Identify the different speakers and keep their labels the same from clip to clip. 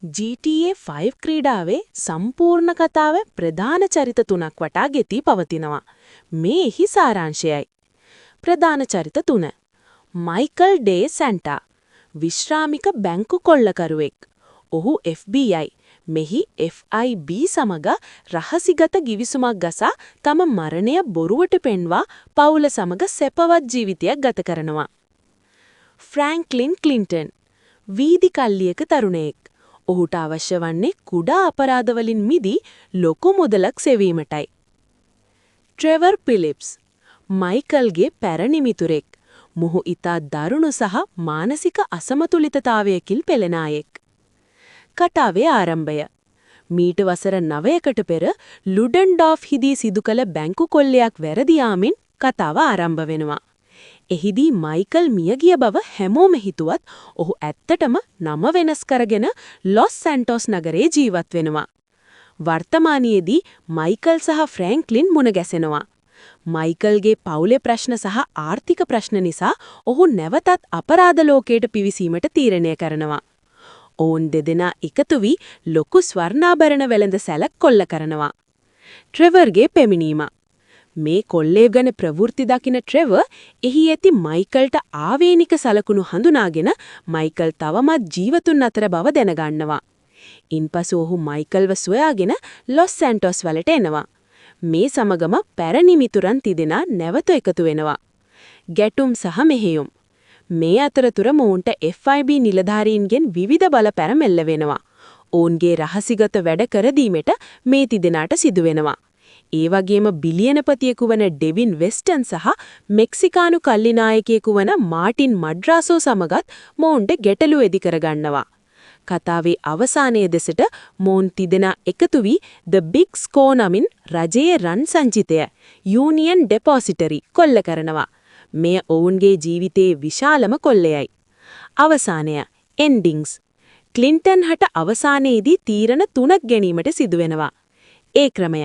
Speaker 1: GTA 5 ක්‍රීඩාවේ සම්පූර්ණ කතාව ප්‍රධාන චරිත තුනක් වටා ගෙතී පවතිනවා. මේ එහි සාරාංශයයි. ප්‍රධාන චරිත තුන. මයිකල් ඩේ සැන්ටා, විශ්‍රාමික බැංකු කොල්ලකරුවෙක්. ඔහු FBI, මෙහි FIB සමග රහසිගත ගිවිසුමක් ගසා තම මරණය බොරුවට පෙන්වා පවුල සමග සැපවත් ජීවිතයක් ගත කරනවා. ෆ්‍රැන්ක්ලින් ක්ලින්ටන්, වීදි කල්ලියක තරුණයෙක්. ඔහුට අවශ්‍ය වන්නේ කුඩා අපරාධවලින් මිදී ලොකු මුදලක් සෙවීමටයි. ට්‍රෙවර් පිලිප්ස්, මයිකල්ගේ පැරණි මිතුරෙක්. මොහු ඉතා දරුණු සහ මානසික අසමතුලිතතාවයකින් පෙළෙන අයෙක්. කතාවේ ආරම්භය. මීට වසර 9කට පෙර ලුඩන්ඩෝෆ් හිදී සිදු කළ බැංකු කොල්ලයක් වැරදි යාමින් කතාව ආරම්භ වෙනවා. එහිදී මයිකල් මියගිය බව හැමෝම හිතුවත් ඔහු ඇත්තටම නම වෙනස් කරගෙන ලොස් සැන්ටෝස් නගරේ ජීවත් වෙනවා. වර්තමානයේදී මයිකල් සහ ෆ්‍රැන්ක්ලින් මුණ ගැසෙනවා. මයිකල්ගේ පවුලේ ප්‍රශ්න සහ ආර්ථික ප්‍රශ්න නිසා ඔහු නැවතත් අපරාධ ලෝකයට පිවිසීමට තීරණය කරනවා. ඔවුන් දෙදෙනා එකතු වී ලොකු ස්වර්ණාභරණ වෙළඳ සැලක් කොල්ල කරනවා. ට්‍රෙවර්ගේ පැමිණීම. මේ කොල්ලේ ගැන ප්‍රවෘත්ති දකින ට්‍රෙවර් එහි ඇති මයිකල්ට ආවේනික සලකුණු හඳුනාගෙන මයිකල් තවමත් ජීවතුන් අතර බව දැනගන්නවා. ඉන්පසු ඔහු මයිකල්ව සොයාගෙන ලොස් සැන්ටෝස් වලට එනවා. මේ සමගම පැරණි මිතුරන් තිදෙනා නැවත එකතු වෙනවා. ගැටුම් සහ මෙහෙයුම්. මේ අතරතුර මොවුන්ට FIB නිලධාරීන්ගෙන් විවිධ බලපෑම් එල්ල වෙනවා. ඔවුන්ගේ රහසිගත වැඩ කර දීමට මේ තිදෙනාට සිදු වෙනවා. ඒ වගේම බිලියනපතියෙකු වන ඩෙවින් වෙස්ටන් සහ මෙක්සිකානු කල්ලිනායකයෙකු වන මාටින් මඩ්රාසෝ සමගත් මොවුන්ට ගැටලු එදි කරගන්නවා. කතාවේ අවසානයේ දෙසට මොවුන් තිදෙනා එකතු වී The Big Score නමින් රජයේ රන් සංචිතය Union Depository කොල්ල කරනවා. මෙය ඔවුන්ගේ ජීවිතයේ විශාලම කොල්ලයයි. අවසානය endings. ක්ලින්ටන් හට අවසානයේදී තීරණ 3ක් ගැනීමට සිදු වෙනවා. ඒ ක්‍රමය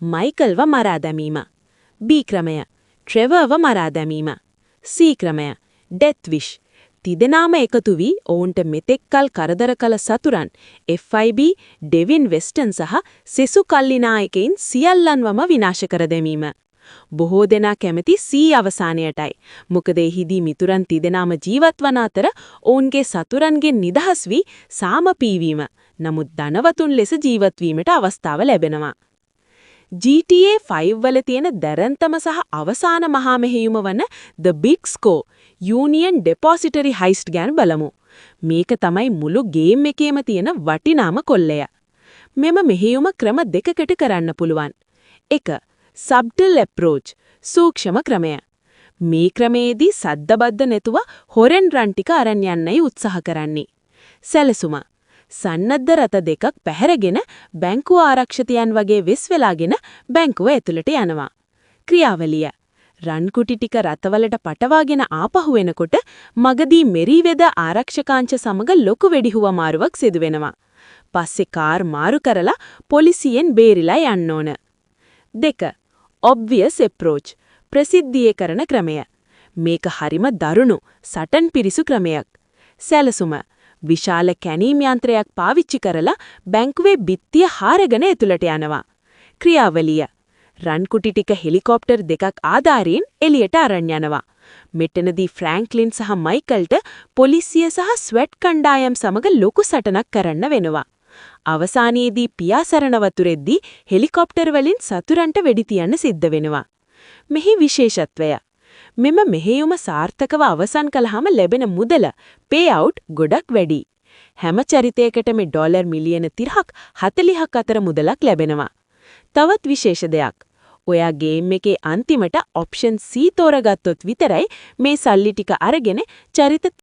Speaker 1: මයිකල්ව මරා දැමීම. B ක්‍රමය ට්‍රෙවර්ව මරා දැමීම. C ක්‍රමය ඩෙත් විෂ්. තිදෙනාම එකතු වී ඔවුන්ට මෙතෙක්කල් කරදර කළ සතුරන් FIB, ඩෙවින් වෙස්ටන් සහ සෙසු කල්ලිනායකයින් සියල්ලන්වම විනාශ කර දැමීම. බොහෝ දෙනා කැමති C අවසානයටයි. මොකද එහිදී මිතුරන් තිදෙනාම ජීවත් වන අතර ඔවුන්ගේ සතුරන්ගෙන් නිදහස් වී සාම පීවීම. නමුත් ධනවතුන් ලෙස ජීවත් වීමට අවස්ථාව ලැබෙනවා. GTA 5 වල තියෙන දැරන්තම සහ අවසාන මහා මෙහෙයුම වන The Big Score Union Depository Heist ගැන බලමු. මේක තමයි මුළු ගේම් එකේම තියෙන වටිනාම කොල්ලය. මෙම මෙහෙයුම ක්‍රම දෙකකට කරන්න පුළුවන්. 1. Subtle approach සූක්ෂම ක්‍රමය. මේ ක්‍රමයේදී සද්දබද්ද නැතුව හොරෙන් රන් ටික අරන් යන්නයි උත්සාහ කරන්නේ. සැලසුම. සන්නද්ධ රථ දෙකක් පැහැරගෙන බැංකුව ආරක්ෂකයන් වගේ වෙස් වෙලාගෙන බැංකුව ඇතුළට යනවා. ක්‍රියාවලිය. රන් කුටි ටික රථවලට පටවාගෙන ආපහු එනකොට මගදී මෙරිවෙද ආරක්ෂකාංශ සමග ලොකු වෙඩිහුව මාරුවක් සිදු වෙනවා. පස්සේ කාර් මාරු කරලා පොලිසියෙන් බේරිලා යන්න ඕන. 2. Obvious approach ප්‍රසිද්ධියේ කරන ක්‍රමය. මේක හරිම දරුණු සටන් පිරිසු ක්‍රමයක්. සැලසුම. විශාල කැනීම් යන්ත්‍රයක් පාවිච්චි කරලා බැංකුවේ බිත්තිය හාරගෙන ඇතුළට යනවා. ක්‍රියාවලිය. රන් කුටි ටික හෙලිකොප්ටර් දෙකක් ආධාරයෙන් එළියට අරන් යනවා. මෙතනදී ෆ්‍රැන්ක්ලින් සහ මයිකල්ට පොලිසිය සහ ස්වැට් කණ්ඩායම් සමග ලොකු සටනක් කරන්න වෙනවා. අවසානයේදී පියාසරණ වතුරෙද්දී හෙලිකොප්ටර් වලින් සතුරන්ට වෙඩි තියන්න සිද්ධ වෙනවා. මෙහි විශේෂත්වය. මෙම මෙහෙයුම සාර්ථකව අවසන් කළාම ලැබෙන මුදල පේ-අවුට් ගොඩක් වැඩි. හැම චරිතයකටම ඩොලර් මිලියන 30ක් 40ක් අතර මුදලක් ලැබෙනවා. තවත් විශේෂ දෙයක්. ඔයා ගේම් එකේ අන්තිමට ඔප්ෂන් C තෝරගත්තොත් විතරයි මේ සල්ලි ටික අරගෙන චරිත